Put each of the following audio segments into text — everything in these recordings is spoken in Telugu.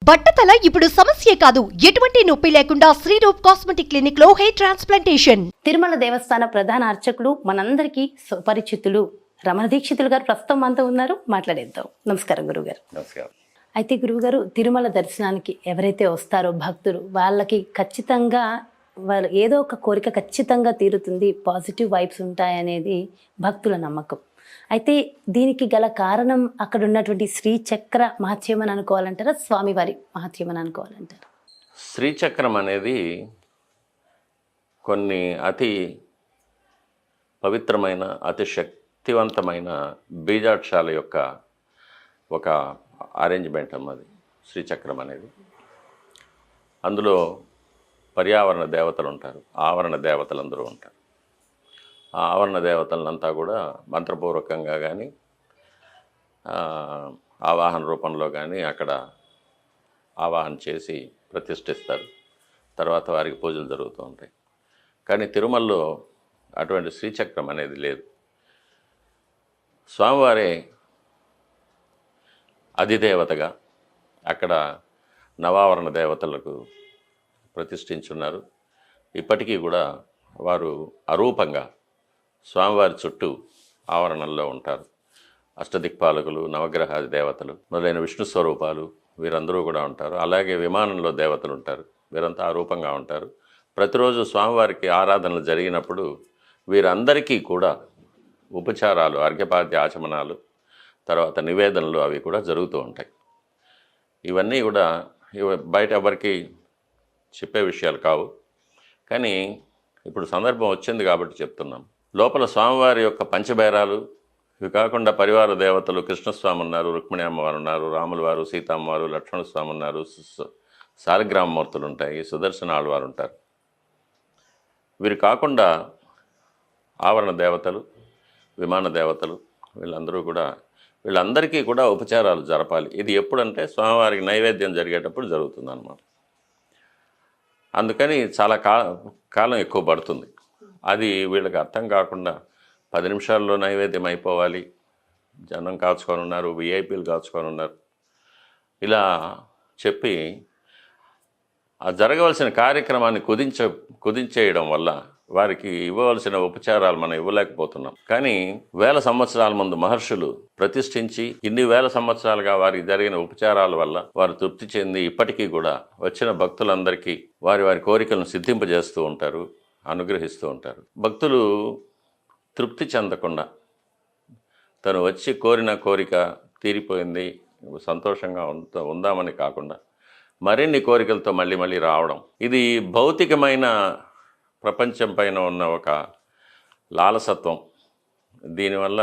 బట్టతల ఇప్పుడు సమస్యే కాదు, ఎటువంటి నొప్పి లేకుండా శ్రీరూప్ కాస్మెటిక్ క్లినిక్ లో హెయిర్ ట్రాన్స్ప్లాంటేషన్. తిరుమల దేవస్థాన ప్రధాన అర్చకులు మనందరికీ సుపరిచితులు రమణ దీక్షితులు గారు ప్రస్తుతం మనతో ఉన్నారు. మాట్లాడేద్దాం. నమస్కారం గురుగారు. నమస్కారం. అయితే గురుగారు, తిరుమల దర్శనానికి ఎవరైతే వస్తారో భక్తులు, వాళ్ళకి ఖచ్చితంగా వాళ్ళు ఏదో ఒక కోరిక ఖచ్చితంగా తీరుతుంది, పాజిటివ్ వైబ్స్ ఉంటాయనేది భక్తుల నమ్మకం. అయితే దీనికి గల కారణం అక్కడ ఉన్నటువంటి శ్రీచక్ర మహత్యం అని అనుకోవాలంటారా, స్వామివారి మహత్యం అని అనుకోవాలంటారా? శ్రీచక్రం అనేది కొన్ని అతి పవిత్రమైన అతి శక్తివంతమైన బీజాక్షాల యొక్క ఒక అరేంజ్మెంట్ అన్నది శ్రీచక్రం అనేది. అందులో పర్యావరణ దేవతలు ఉంటారు, ఆవరణ దేవతలు అందరూ ఉంటారు. ఆ ఆవరణ దేవతలంతా కూడా మంత్రపూర్వకంగా కానీ ఆవాహన రూపంలో కానీ అక్కడ ఆవాహన చేసి ప్రతిష్ఠిస్తారు. తర్వాత వారికి పూజలు జరుగుతూ ఉంటాయి. కానీ తిరుమలలో అటువంటి శ్రీచక్రం అనేది లేదు. స్వామివారే అధిదేవతగా అక్కడ నవావరణ దేవతలకు ప్రతిష్ఠించున్నారు. ఇప్పటికీ కూడా వారు అరూపంగా స్వామివారి చుట్టూ ఆవరణల్లో ఉంటారు. అష్టదిక్పాలకులు, నవగ్రహాది దేవతలు మొదలైన విష్ణు స్వరూపాలు వీరందరూ కూడా ఉంటారు. అలాగే విమానంలో దేవతలు ఉంటారు, వీరంతా అరూపంగా ఉంటారు. ప్రతిరోజు స్వామివారికి ఆరాధనలు జరిగినప్పుడు వీరందరికీ కూడా ఉపచారాలు, అర్ఘ్యపాద్య ఆచమనాలు, తర్వాత నివేదనలు అవి కూడా జరుగుతూ ఉంటాయి. ఇవన్నీ కూడా బయట ఎవరికి చెప్పే విషయాలు కావు. కానీ ఇప్పుడు సందర్భం వచ్చింది కాబట్టి చెప్తున్నాం. లోపల స్వామివారి యొక్క పంచబేరాలు, ఇవి కాకుండా పరివార దేవతలు కృష్ణస్వామి ఉన్నారు, రుక్మిణి అమ్మవారు ఉన్నారు, రాముల వారు, సీతమ్మవారు, లక్ష్మణస్వామి ఉన్నారు, శాలిగ్రామమూర్తులు ఉంటాయి, సుదర్శన ఆళ్వారు ఉంటారు. వీరు కాకుండా ఆవరణ దేవతలు, విమాన దేవతలు, వీళ్ళందరికీ కూడా ఉపచారాలు జరపాలి. ఇది ఎప్పుడంటే స్వామివారికి నైవేద్యం జరిగేటప్పుడు జరుగుతుంది అన్నమాట. అందుకని చాలా కాలం ఎక్కువ పడుతుంది. అది వీళ్ళకి అర్థం కాకుండా 10 నిమిషాల్లో నైవేద్యం అయిపోవాలి, జనం కాచుకొని ఉన్నారు, విఐపీలు కాచుకొని ఉన్నారు, ఇలా చెప్పి ఆ జరగవలసిన కార్యక్రమాన్ని కుదించేయడం వల్ల వారికి ఇవ్వవలసిన ఉపచారాలు మనం ఇవ్వలేకపోతున్నాం. కానీ వేల సంవత్సరాల ముందు మహర్షులు ప్రతిష్ఠించి ఇన్ని వేల సంవత్సరాలుగా వారికి జరిగిన ఉపచారాల వల్ల వారు తృప్తి చెంది ఇప్పటికీ కూడా వచ్చిన భక్తులందరికీ వారి కోరికలను సిద్ధింపజేస్తూ ఉంటారు, అనుగ్రహిస్తూ ఉంటారు. భక్తులు తృప్తి చెందకుండా తను వచ్చి కోరిన కోరిక తీరిపోయింది, సంతోషంగా ఉందామని కాకుండా మరిన్ని కోరికలతో మళ్ళీ రావడం, ఇది భౌతికమైన ప్రపంచం పైన ఉన్న ఒక లాలసత్వం. దీనివల్ల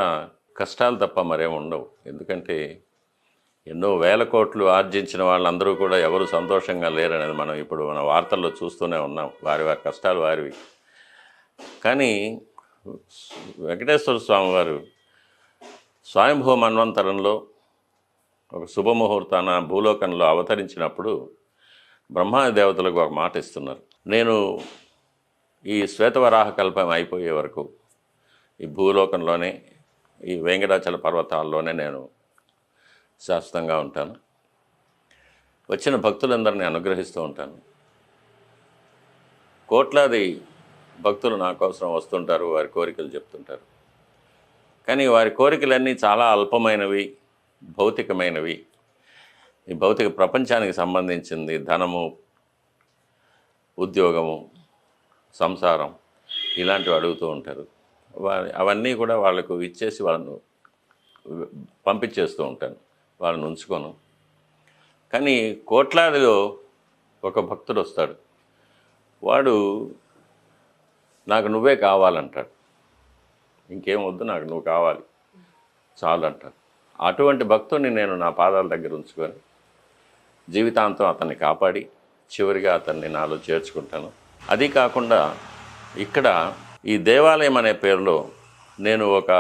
కష్టాలు తప్ప మరేం ఉండవు. ఎందుకంటే ఎన్నో వేల కోట్లు ఆర్జించిన వాళ్ళందరూ కూడా ఎవరు సంతోషంగా లేరనేది మనం ఇప్పుడు మన వార్తల్లో చూస్తూనే ఉన్నాం. వారి కష్టాలు వారివి. కానీ వెంకటేశ్వర స్వామి వారు స్వయంభూ మన్వంతరంలో ఒక శుభముహూర్తాన భూలోకంలో అవతరించినప్పుడు బ్రహ్మాది దేవతలకు ఒక మాట ఇస్తున్నారు. నేను ఈ శ్వేతవరాహ కల్పం అయిపోయే వరకు ఈ భూలోకంలోనే, ఈ వెంకటాచల పర్వతాల్లోనే నేను శాశ్వతంగా ఉంటాను. వచ్చిన భక్తులందరినీ అనుగ్రహిస్తూ ఉంటాను. కోట్లాది భక్తులు నా కోసం వస్తుంటారు, వారి కోరికలు చెప్తుంటారు. కానీ వారి కోరికలన్నీ చాలా అల్పమైనవి, భౌతికమైనవి. ఈ భౌతిక ప్రపంచానికి సంబంధించింది ధనము, ఉద్యోగము, సంసారం, ఇలాంటివి అడుగుతూ ఉంటారు. అవన్నీ కూడా వాళ్ళకు ఇచ్చేసి వాళ్ళను పంపించేస్తూ ఉంటాను, వాళ్ళని ఉంచుకోను. కానీ కోట్లాదిలో ఒక భక్తుడు వస్తాడు, వాడు నాకు నువ్వే కావాలంటాడు. ఇంకేం వద్దు, నాకు నువ్వు కావాలి చాలు అంటాడు. అటువంటి భక్తుడిని నేను నా పాదాల దగ్గర ఉంచుకొని జీవితాంతం అతన్ని కాపాడి చివరిగా అతన్ని నాలో చేర్చుకుంటాను. అది కాకుండా ఇక్కడ ఈ దేవాలయం అనే పేరులో నేను ఒక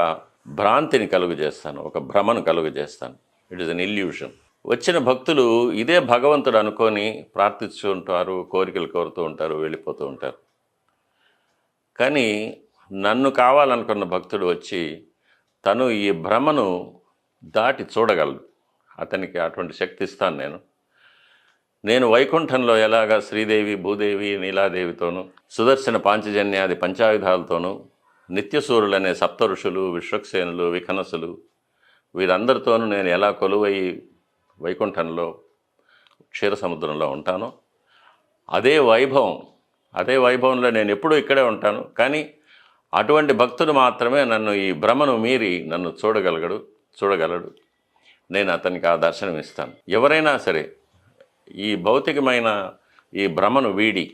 భ్రాంతిని కలుగజేస్తాను, ఒక భ్రమను కలుగజేస్తాను. It is an illusion. వచ్చిన భక్తులు ఇదే భగవంతుడు అనుకొని ప్రార్థిస్తూ ఉంటారు, కోరికలు కోరుతూ ఉంటారు, వెళ్ళిపోతూ ఉంటారు. కానీ నన్ను కావాలనుకున్న భక్తుడు వచ్చి తను ఈ భ్రమను దాటి చూడగలడు. అతనికి అటువంటి శక్తి ఇస్తాను నేను. నేను వైకుంఠంలో ఎలాగా శ్రీదేవి భూదేవి నీలాదేవితోనూ సుదర్శన పాంచజన్యాది పంచాయుధాలతోనూ నిత్యసూరులనే సప్త ఋషులు విశ్వక్సేనులు విఖనసులు వీరందరితోనూ నేను ఎలా కొలువై వైకుంఠంలో క్షీరసముద్రంలో ఉంటానో అదే వైభవంలో నేను ఎప్పుడూ ఇక్కడే ఉంటాను. కానీ అటువంటి భక్తుడు మాత్రమే నన్ను ఈ భ్రమను మీరి నన్ను చూడగలడు. నేను అతనికి ఆ దర్శనం ఇస్తాను. ఎవరైనా సరే ఈ భౌతికమైన ఈ భ్రమను వీడి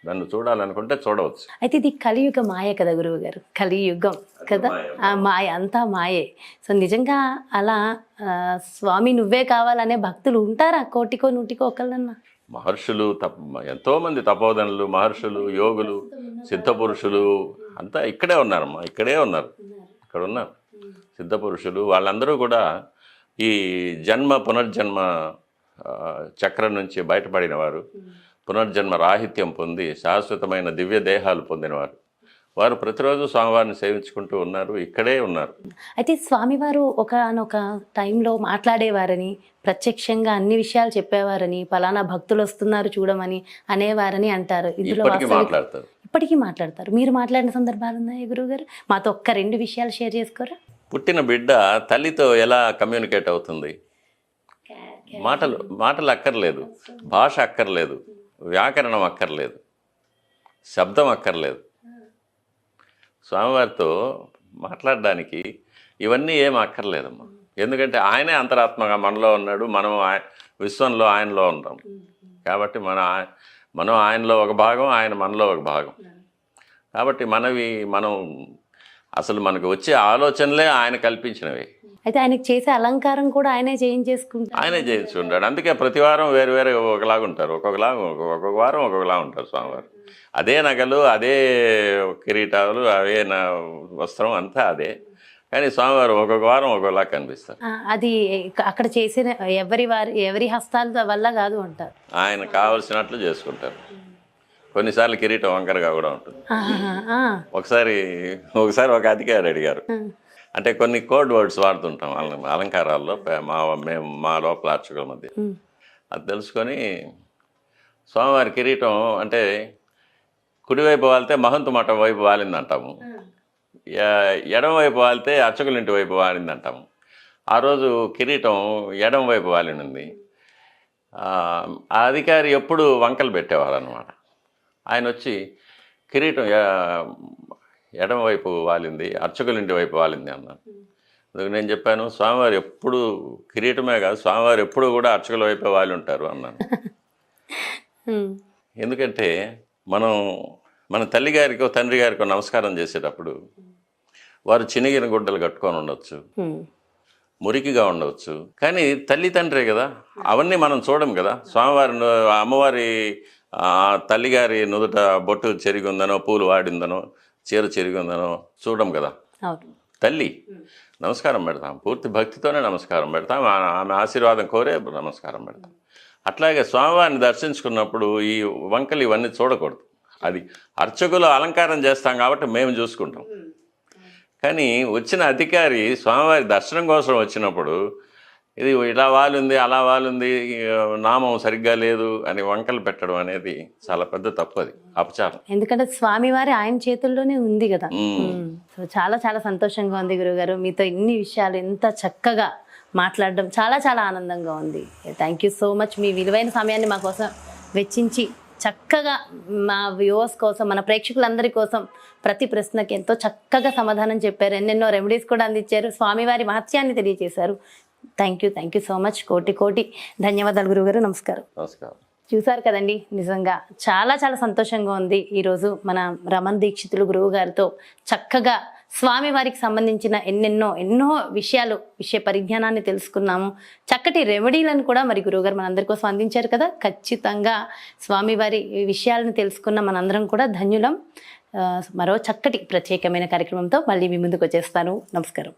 నన్ను చూడాలనుకుంటే చూడవచ్చు. అయితే ఇది కలియుగ మాయ కదా గురువు గారు, కలియుగం కదా, ఆ మాయ అంతా మాయే. సో నిజంగా అలా స్వామి నువ్వే కావాలనే భక్తులు ఉంటారా? కోటికో నూటికో ఒకళ్ళన్నా? మహర్షులు ఎంతోమంది తపోధనులు, మహర్షులు, యోగులు, సిద్ధపురుషులు అంతా ఇక్కడే ఉన్నారమ్మా, ఇక్కడ ఉన్నారు సిద్ధపురుషులు. వాళ్ళందరూ కూడా ఈ పునర్జన్మ చక్రం నుంచి బయటపడిన వారు, పునర్జన్మ రాహిత్యం పొంది శాశ్వతమైన దివ్య దేహాలు పొందినవారు. వారు ప్రతిరోజు స్వామివారిని సేవించుకుంటూ ఉన్నారు, ఇక్కడే ఉన్నారు. అయితే స్వామివారు ఒకనొక టైంలో మాట్లాడేవారని, ప్రత్యక్షంగా అన్ని విషయాలు చెప్పేవారని, పలానా భక్తులు వస్తున్నారు చూడమని అనేవారని అంటారు. ఇప్పటికీ మాట్లాడతారు. మీరు మాట్లాడిన సందర్భాలు ఉన్నాయి గురువు గారు? మాతో ఒక్క 2 విషయాలు షేర్ చేసుకోరా? పుట్టిన బిడ్డ తల్లితో ఎలా కమ్యూనికేట్ అవుతుంది? మాటలు అక్కర్లేదు, భాష అక్కర్లేదు, వ్యాకరణం అక్కర్లేదు, శబ్దం అక్కర్లేదు. స్వామివారితో మాట్లాడడానికి ఇవన్నీ ఏం అక్కర్లేదమ్మా. ఎందుకంటే ఆయనే అంతరాత్మగా మనలో ఉన్నాడు, మనం విశ్వంలో ఆయనలో ఉంటాం. కాబట్టి మనం ఆయనలో ఒక భాగం, ఆయన మనలో ఒక భాగం. కాబట్టి మనం అసలు మనకు వచ్చే ఆలోచనలే ఆయన కల్పించినవి. అయితే ఆయనకు చేసే అలంకారం కూడా ఆయనే చేయించుకుంటాడు. అందుకే ప్రతి వారం వేరు ఒకలాగా ఉంటారు, ఒక్కొక్క వారం ఒక్కొక్కలా ఉంటారు స్వామివారు. అదే నగలు, అదే కిరీటాలు, అవే వస్త్రం అంతా అదే. కానీ స్వామివారు ఒక్కొక్క వారం ఒక్కొక్కలా కనిపిస్తారు. అది అక్కడ చేసిన ఎవరి హస్తాల వల్ల కాదు అంటారు. ఆయన కావలసినట్లు చేసుకుంటారు. కొన్నిసార్లు కిరీటం వంకరగా కూడా ఉంటుంది. ఒకసారి ఒక అధికారి అడిగారు, అంటే కొన్ని కోడ్ వర్డ్స్ వాడుతుంటాం అలంకారాల్లో మేము మా లోపల అర్చకుల మధ్య. అది తెలుసుకొని స్వామివారి కిరీటం అంటే కుడివైపు వాలితే మహంతు మఠం వైపు వాలింది అంటాము, ఎడం వైపు వాలితే అర్చకుల ఇంటి వైపు వాలింది అంటాము. ఆ రోజు కిరీటం ఎడం వైపు వాలినుంది. ఆ అధికారి ఎప్పుడు వంకలు పెట్టేవారు అన్నమాట. ఆయన వచ్చి కిరీటం ఎడం వైపు వాలింది, అర్చకుల ఇంటి వైపు వాలింది అన్నాను. అందుకు నేను చెప్పాను, స్వామివారు ఎప్పుడు కిరీటమే కాదు, స్వామివారు ఎప్పుడు కూడా అర్చకుల వైపే వాలి ఉంటారు అన్నాను. ఎందుకంటే మన తల్లి గారికో తండ్రి గారికో నమస్కారం చేసేటప్పుడు వారు చినిగిన గుడ్డలు కట్టుకొని ఉండొచ్చు, మురికిగా ఉండవచ్చు, కానీ తల్లి తండ్రే కదా, అవన్నీ మనం చూడం కదా. స్వామివారి అమ్మవారి తల్లిగారి నుదుట బొట్టు చెరిగిందనో, పూలు వాడిందనో, చీర చెరిగిందనో చూడం కదా. తల్లి నమస్కారం పెడతాం, పూర్తి భక్తితోనే నమస్కారం పెడతాం, ఆమె ఆశీర్వాదం కోరే నమస్కారం పెడతాం. అట్లాగే స్వామివారిని దర్శించుకున్నప్పుడు ఈ వంకలు ఇవన్నీ చూడకూడదు. అది అర్చకులు అలంకారం చేస్తాం కాబట్టి మేము చూసుకుంటాం. కానీ వచ్చిన అధికారి స్వామివారి దర్శనం కోసం వచ్చినప్పుడు ఇది ఇలా వాలుంది, అలా వాలుంది, నామం సరిగ్గా లేదు అని వంకలు పెట్టడం అనేది చాలా పెద్ద తప్పు, అది అపచారం. ఎందుకంటే స్వామివారి ఆయన చేతుల్లోనే ఉంది కదా. సో చాలా చాలా సంతోషంగా ఉంది గురువుగారు, మీతో ఇన్ని విషయాలు ఎంత చక్కగా మాట్లాడడం చాలా చాలా ఆనందంగా ఉంది. Thank you so much. మీ విలువైన సమయాన్ని మా కోసం వెచ్చించి చక్కగా మా వ్యూవర్స్ కోసం, మన ప్రేక్షకులందరి కోసం ప్రతి ప్రశ్నకి ఎంతో చక్కగా సమాధానం చెప్పారు. ఎన్నెన్నో రెమెడీస్ కూడా అందించారు, స్వామివారి మహత్యాన్ని తెలియజేశారు. Thank you so much. కోటి ధన్యవాదాలు గురువుగారు. నమస్కారం. చూసారు కదండి, నిజంగా చాలా చాలా సంతోషంగా ఉంది. ఈరోజు మన రమణ్ దీక్షితులు గురువు గారితో చక్కగా స్వామివారికి సంబంధించిన ఎన్నో విషయ పరిజ్ఞానాన్ని తెలుసుకున్నాము. చక్కటి రెమెడీలను కూడా మరి గురువుగారు మనందరి కోసం అందించారు కదా. ఖచ్చితంగా స్వామివారి విషయాలను తెలుసుకున్న మనందరం కూడా ధన్యులం. మరో చక్కటి ప్రత్యేకమైన కార్యక్రమంతో మళ్ళీ మీ ముందుకు వచ్చేస్తాను. నమస్కారం.